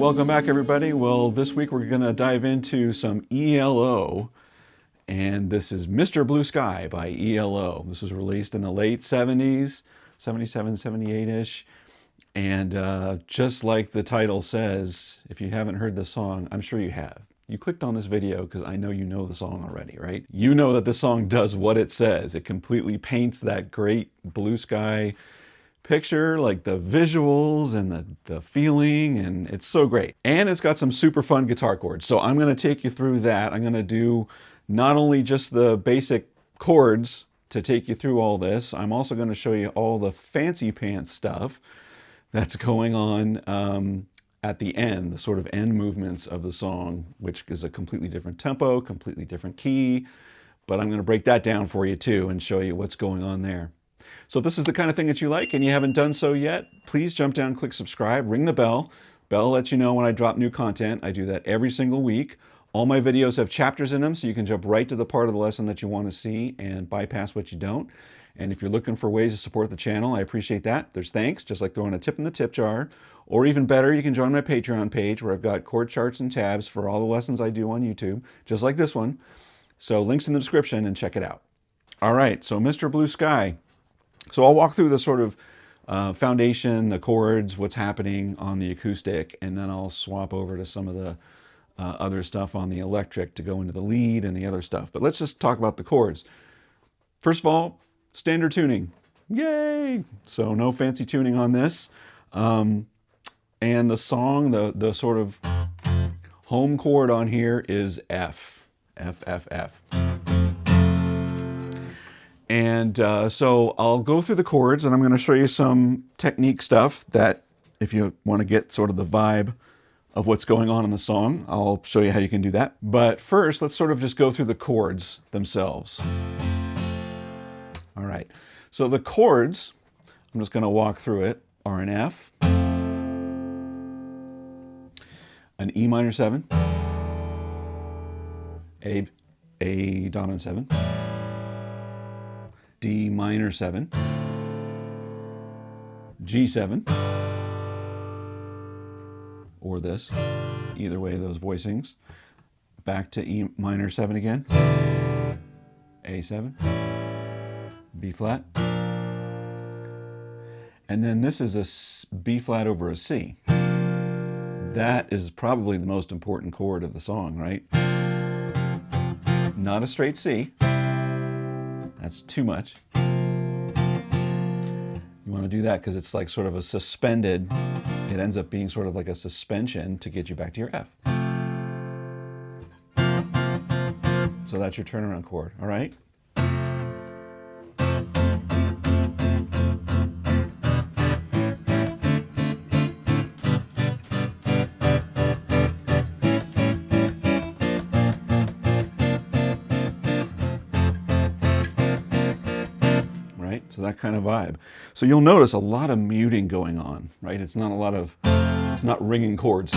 welcome back everybody. Well, this week we're going to dive into some E.L.O. and this is Mr. Blue Sky by E.L.O. This was released in the late 70s, 77, 78-ish. And just like the title says, if you haven't heard this song, I'm sure you have. You clicked on this video because I know you know the song already, right? You know that this song does what it says. It completely paints that great blue sky picture, like the visuals and the feeling, and it's so great. And it's got some super fun guitar chords. So I'm going to take you through that. I'm going to do not only just the basic chords to take you through all this, I'm also going to show you all the fancy pants stuff that's going on at the end, the sort of end movements of the song, which is a completely different tempo, completely different key. But I'm going to break that down for you too and show you what's going on there. So if this is the kind of thing that you like and you haven't done so yet, please jump down, click subscribe, ring the bell. Bell lets you know when I drop new content. I do that every single week. All my videos have chapters in them, so you can jump right to the part of the lesson that you want to see and bypass what you don't. And if you're looking for ways to support the channel, I appreciate that. There's thanks, just like throwing a tip in the tip jar. Or even better, you can join my Patreon page where I've got chord charts and tabs for all the lessons I do on YouTube, just like this one. So links in the description and check it out. All right, so Mr. Blue Sky. So I'll walk through the sort of foundation, the chords, what's happening on the acoustic, and then I'll swap over to some of the other stuff on the electric to go into the lead and the other stuff. But let's just talk about the chords. First of all, standard tuning. Yay! So no fancy tuning on this. And the song, the sort of home chord on here is F. F, F, F. And so I'll go through the chords and I'm going to show you some technique stuff that if you want to get sort of the vibe of what's going on in the song, I'll show you how you can do that. But first, let's sort of just go through the chords themselves. All right, so the chords, I'm just going to walk through it, are an F, an E minor 7, A dominant 7, D minor 7, G7, or this, either way, those voicings, back to E minor 7 again, A7, B flat, and then this is a B flat over a C. That is probably the most important chord of the song, right? Not a straight C. That's too much. You want to do that because it's like sort of a suspended, it ends up being sort of like a suspension to get you back to your F. So that's your turnaround chord, all right? So that kind of vibe. So you'll notice a lot of muting going on, right? It's not a lot of, it's not ringing chords.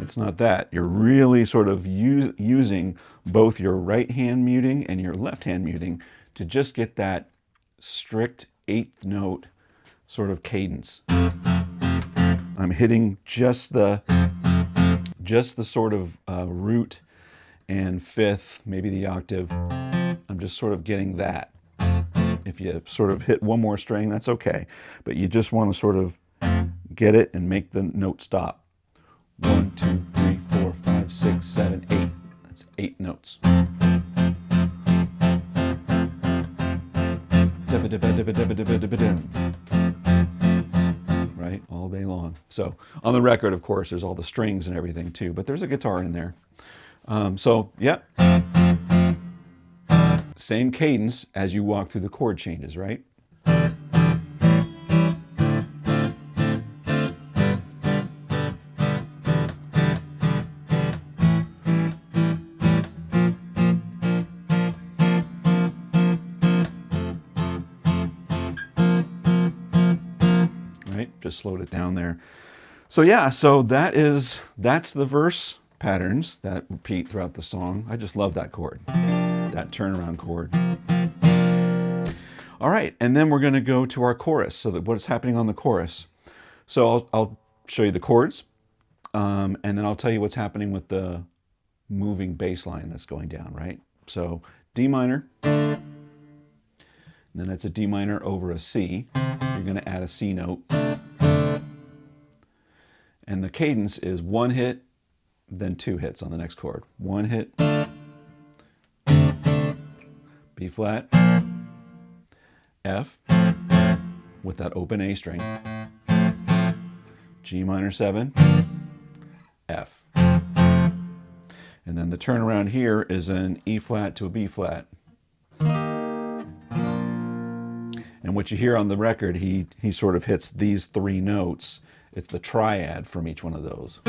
It's not that. You're really sort of using both your right hand muting and your left hand muting to just get that strict eighth note sort of cadence. I'm hitting just the sort of root and fifth, maybe the octave. I'm just sort of getting that. If you sort of hit one more string, that's okay. But you just want to sort of get it and make the note stop. 1, 2, 3, 4, 5, 6, 7, 8. That's 8 notes. Right? All day long. So on the record, of course, there's all the strings and everything too, but there's a guitar in there. So, yeah. Same cadence as you walk through the chord changes, right? Right? Just slowed it down there. So yeah, so that's the verse patterns that repeat throughout the song. I just love that chord, that turnaround chord. All right, and then we're going to go to our chorus. So that what's happening on the chorus? So I'll show you the chords, and then I'll tell you what's happening with the moving bass line that's going down, right? So D minor, and then it's a D minor over a C. You're going to add a C note. And the cadence is one hit, then two hits on the next chord. One hit, B flat, F, with that open A string, G minor 7, F. And then the turnaround here is an E flat to a B flat. And what you hear on the record, he sort of hits these three notes. It's the triad from each one of those.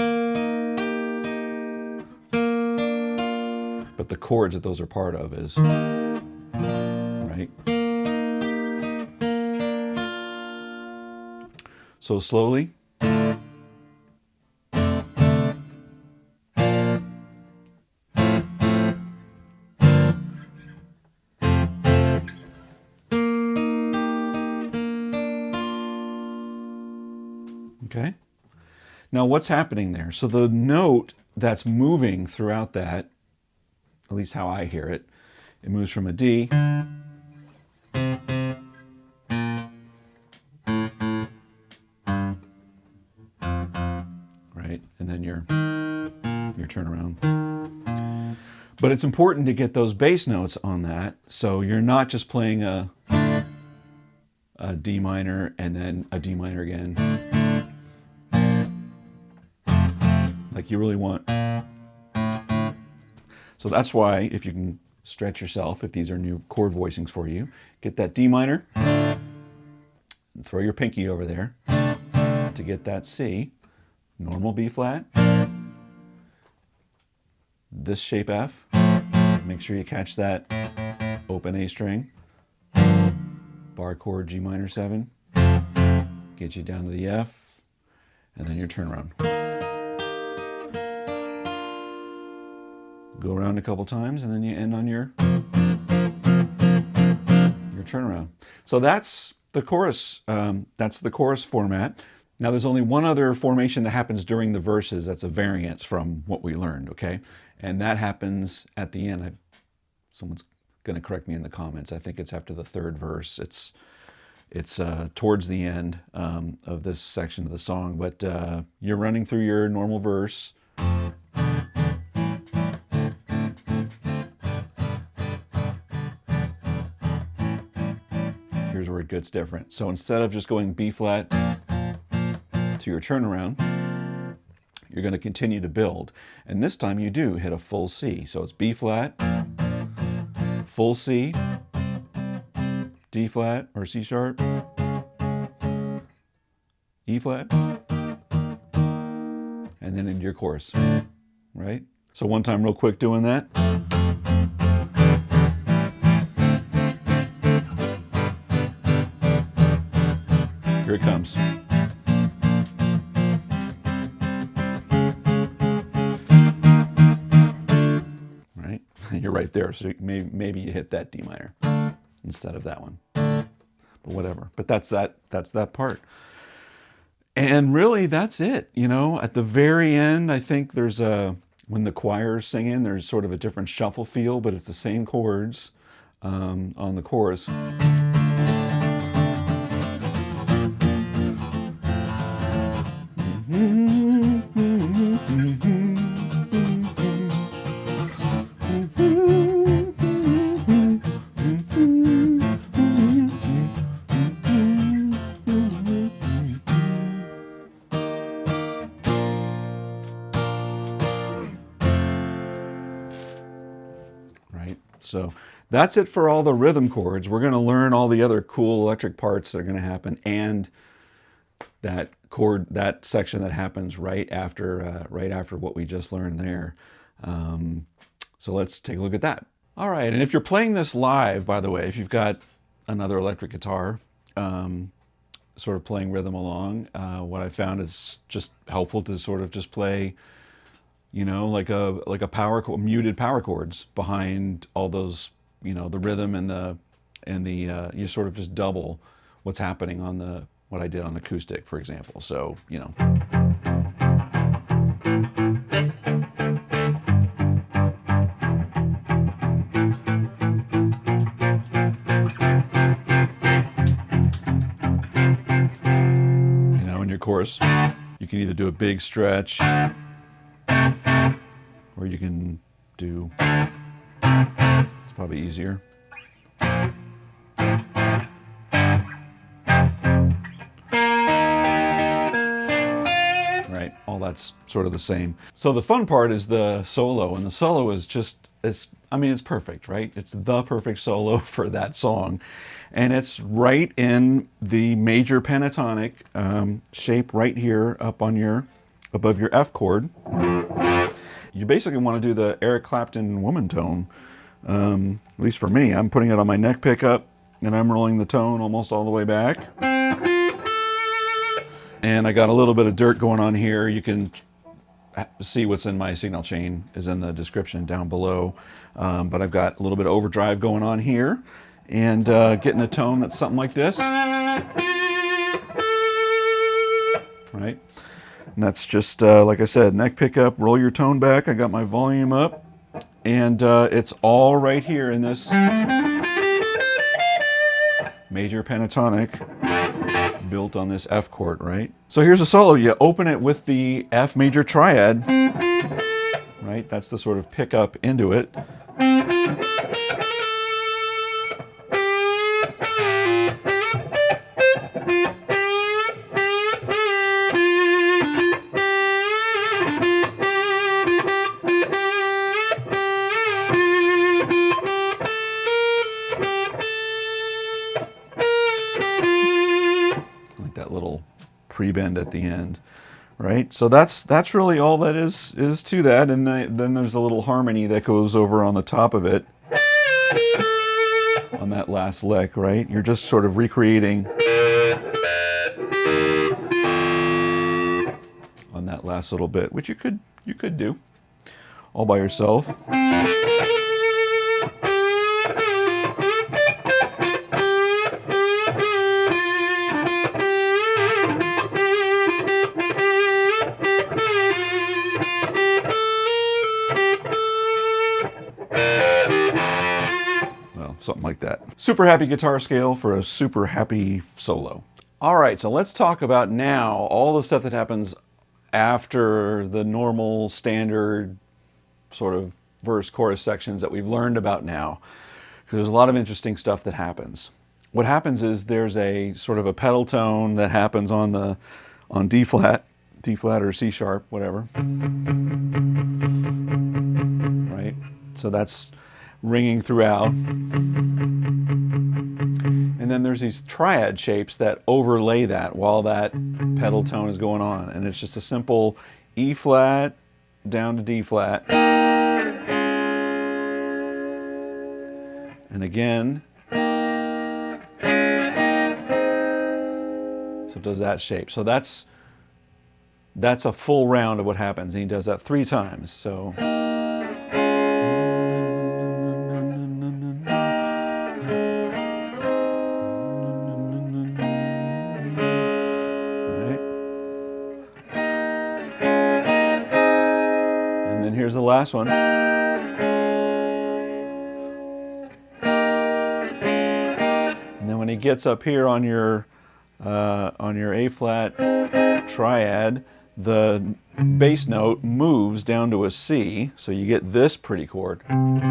But the chords that those are part of is, right? So slowly. Okay. Now what's happening there? So the note that's moving throughout that, at least how I hear it, it moves from a D right, and then your turnaround. But it's important to get those bass notes on that, so you're not just playing a D minor and then a D minor again. Like you really want. So that's why, if you can stretch yourself, if these are new chord voicings for you, get that D minor, throw your pinky over there to get that C, normal B flat, this shape F, make sure you catch that open A string, bar chord G minor 7, get you down to the F, and then your turnaround. Go around a couple times, and then you end on your turnaround. So that's the chorus. That's the chorus format. Now there's only one other formation that happens during the verses. That's a variance from what we learned. Okay, and that happens at the end. Someone's going to correct me in the comments. I think it's after the third verse. It's towards the end of this section of the song. But you're running through your normal verse. Here's where it gets different. So instead of just going B flat to your turnaround, you're going to continue to build. And this time you do hit a full C. So it's B flat, full C, D flat or C sharp, E flat, and then into your chorus, right? So one time real quick doing that. Here it comes. Right? You're right there, so maybe you hit that D minor instead of that one. But whatever. But that's that part. And really, that's it. You know, at the very end, I think there's when the choir's singing, there's sort of a different shuffle feel, but it's the same chords on the chorus. So that's it for all the rhythm chords. We're going to learn all the other cool electric parts that are going to happen, and that chord, that section that happens right after what we just learned there. So let's take a look at that. All right, and if you're playing this live, by the way, if you've got another electric guitar, sort of playing rhythm along, what I found is just helpful to sort of just play, you know, like a muted power chords behind all those, you know, the rhythm and the you sort of just double what's happening on what I did on acoustic, for example. So, you know. You know, in your chorus, you can either do a big stretch, or you can do, it's probably easier. Right, all that's sort of the same. So the fun part is the solo, and the solo is just, I mean, it's perfect, right? It's the perfect solo for that song. And it's right in the major pentatonic shape right here up on above your F chord. You basically want to do the Eric Clapton woman tone, at least for me. I'm putting it on my neck pickup, and I'm rolling the tone almost all the way back. And I got a little bit of dirt going on here. You can see what's in my signal chain is in the description down below. But I've got a little bit of overdrive going on here, and getting a tone that's something like this. Right? And that's just, like I said, neck pickup, roll your tone back. I got my volume up, and it's all right here in this major pentatonic built on this F chord, right? So here's a solo. You open it with the F major triad, right? That's the sort of pickup into it. That little pre-bend at the end, right? So that's really all that is to that. And then there's a little harmony that goes over on the top of it on that last lick, right? You're just sort of recreating on that last little bit, which you could do all by yourself. Something like that. Super happy guitar scale for a super happy solo. All right, so let's talk about now all the stuff that happens after the normal standard sort of verse chorus sections that we've learned about now. Because there's a lot of interesting stuff that happens. What happens is there's a sort of a pedal tone that happens on D flat or C sharp, whatever. Right? So that's ringing throughout. And then there's these triad shapes that overlay that while that pedal tone is going on. And it's just a simple E flat down to D flat. And again. So it does that shape. So that's a full round of what happens. And he does that 3 times. So. Here's the last one. And then when he gets up here on your A flat triad, the bass note moves down to a C, so you get this pretty chord. And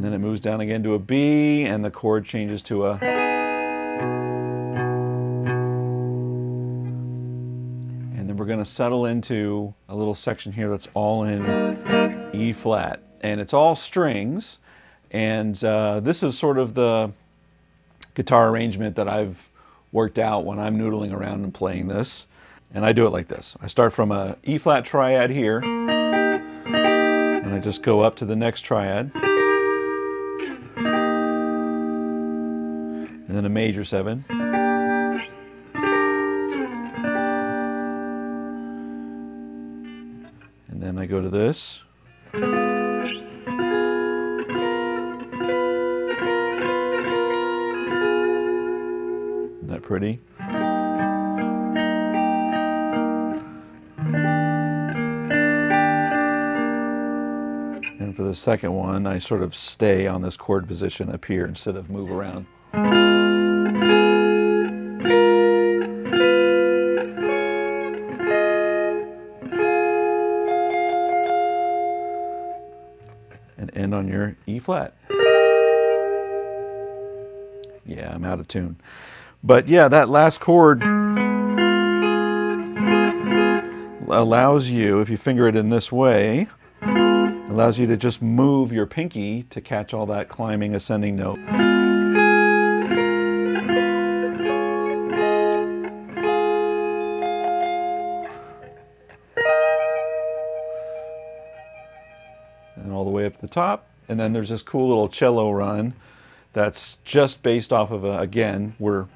then it moves down again to a B, and the chord changes to a. We're going to settle into a little section here that's all in E flat, and it's all strings, and this is sort of the guitar arrangement that I've worked out when I'm noodling around and playing this. And I do it like this. I start from a E flat triad here, and I just go up to the next triad, and then a major 7. And then I go to this. pretty. And for the second one, I sort of stay on this chord position up here instead of move around. And end on your E flat. Yeah, I'm out of tune. But yeah, that last chord allows you, if you finger it in this way, allows you to just move your pinky to catch all that climbing ascending note. And all the way up to the top. And then there's this cool little cello run that's just based off of again, we're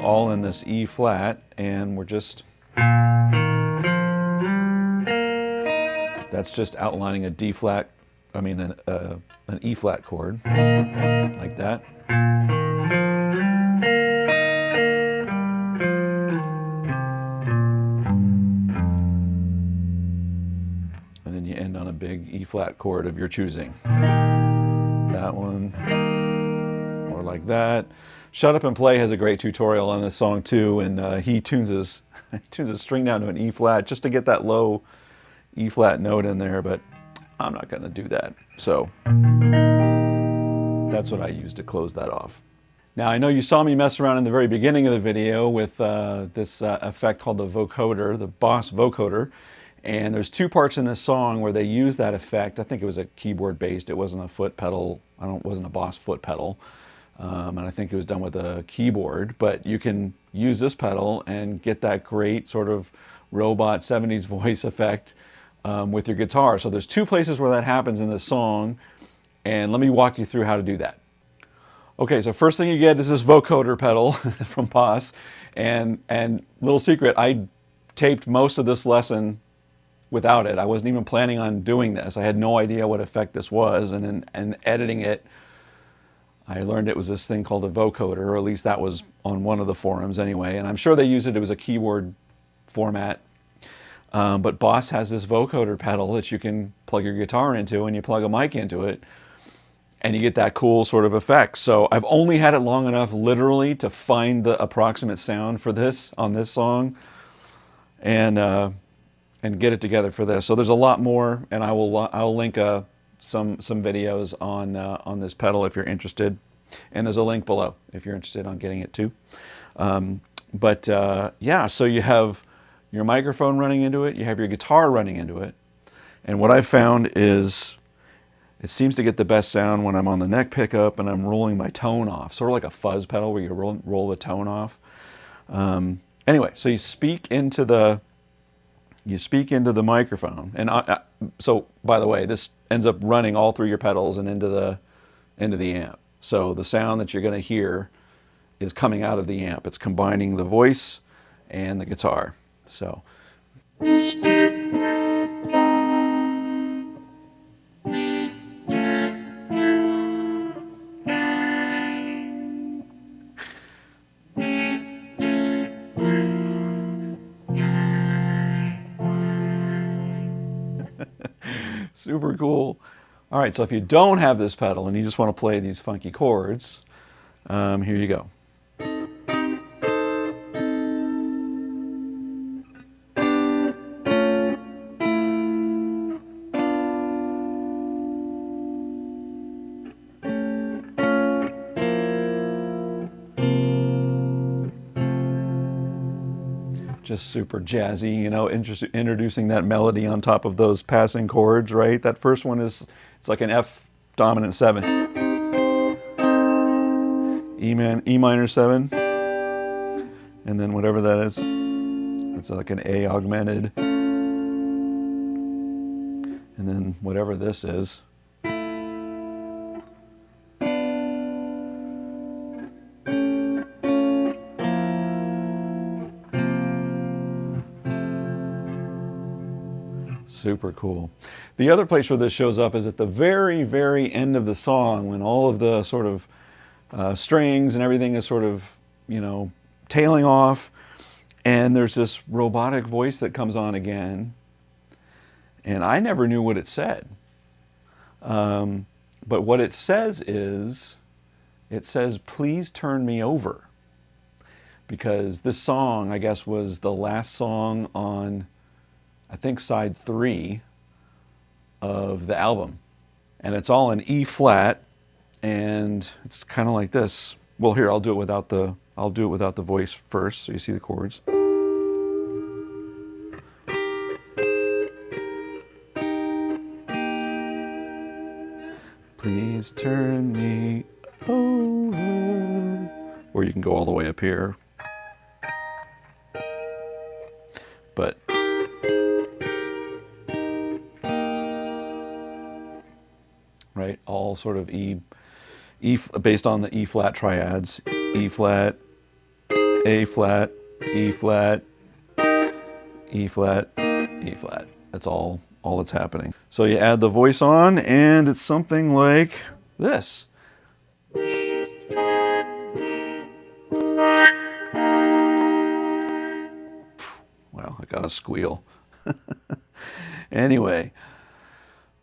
all in this E flat, and we're just, that's just outlining a D flat, I mean an E flat chord, like that. And then you end on a big E flat chord of your choosing. That one, or like that. Shut Up and Play has a great tutorial on this song too, and he tunes his string down to an E flat just to get that low E flat note in there, but I'm not going to do that. So that's what I use to close that off. Now I know you saw me mess around in the very beginning of the video with this effect called the vocoder, the Boss vocoder. And there's two parts in this song where they use that effect. I think it was a keyboard based. It wasn't a foot pedal. It wasn't a Boss foot pedal. And I think it was done with a keyboard. But you can use this pedal and get that great sort of robot 70s voice effect with your guitar. So there's two places where that happens in this song. And let me walk you through how to do that. Okay, so first thing you get is this vocoder pedal from Boss. And little secret, I taped most of this lesson without it. I wasn't even planning on doing this. I had no idea what effect this was, and in editing it, I learned it was this thing called a vocoder, or at least that was on one of the forums anyway, and I'm sure they use it. It was a keyboard format, but Boss has this vocoder pedal that you can plug your guitar into, and you plug a mic into it, and you get that cool sort of effect. So I've only had it long enough literally to find the approximate sound for this on this song, and get it together for this. So there's a lot more, and I'll link some videos on this pedal if you're interested, and there's a link below if you're interested on getting it too. Yeah, so you have your microphone running into it, you have your guitar running into it, and what I've found is it seems to get the best sound when I'm on the neck pickup and I'm rolling my tone off, sort of like a fuzz pedal where you roll the tone off. Anyway, so you speak into the microphone, and so by the way, this ends up running all through your pedals and into the amp. So the sound that you're going to hear is coming out of the amp. It's combining the voice and the guitar. So super cool. All right, so if you don't have this pedal and you just want to play these funky chords, here you go. Just super jazzy, you know, introducing that melody on top of those passing chords, right? That first one it's like an F dominant 7, E minor 7, and then whatever that is, it's like an A augmented, and then whatever this is. Super cool. The other place where this shows up is at the very, very end of the song, when all of the sort of strings and everything is sort of, you know, tailing off, and there's this robotic voice that comes on again, and I never knew what it said. But what it says is, it says, "Please turn me over." Because this song, I guess, was the last song on, I think, side 3 of the album. And it's all in E flat, and it's kind of like this. Well, here, I'll do it without the voice first, so you see the chords. Please turn me over. Or you can go all the way up here. But right, all sort of E based on the E flat triads. E flat, A flat, E flat, E flat, E flat. That's all that's happening. So you add the voice on, and it's something like this. Wow, I got a squeal. Anyway,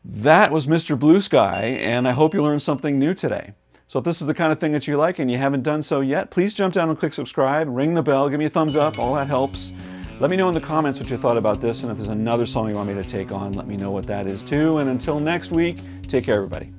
that was Mr. Blue Sky, and I hope you learned something new today. So if this is the kind of thing that you like and you haven't done so yet, please jump down and click subscribe, ring the bell, give me a thumbs up, all that helps. Let me know in the comments what you thought about this, and if there's another song you want me to take on, let me know what that is too. And until next week, take care, everybody.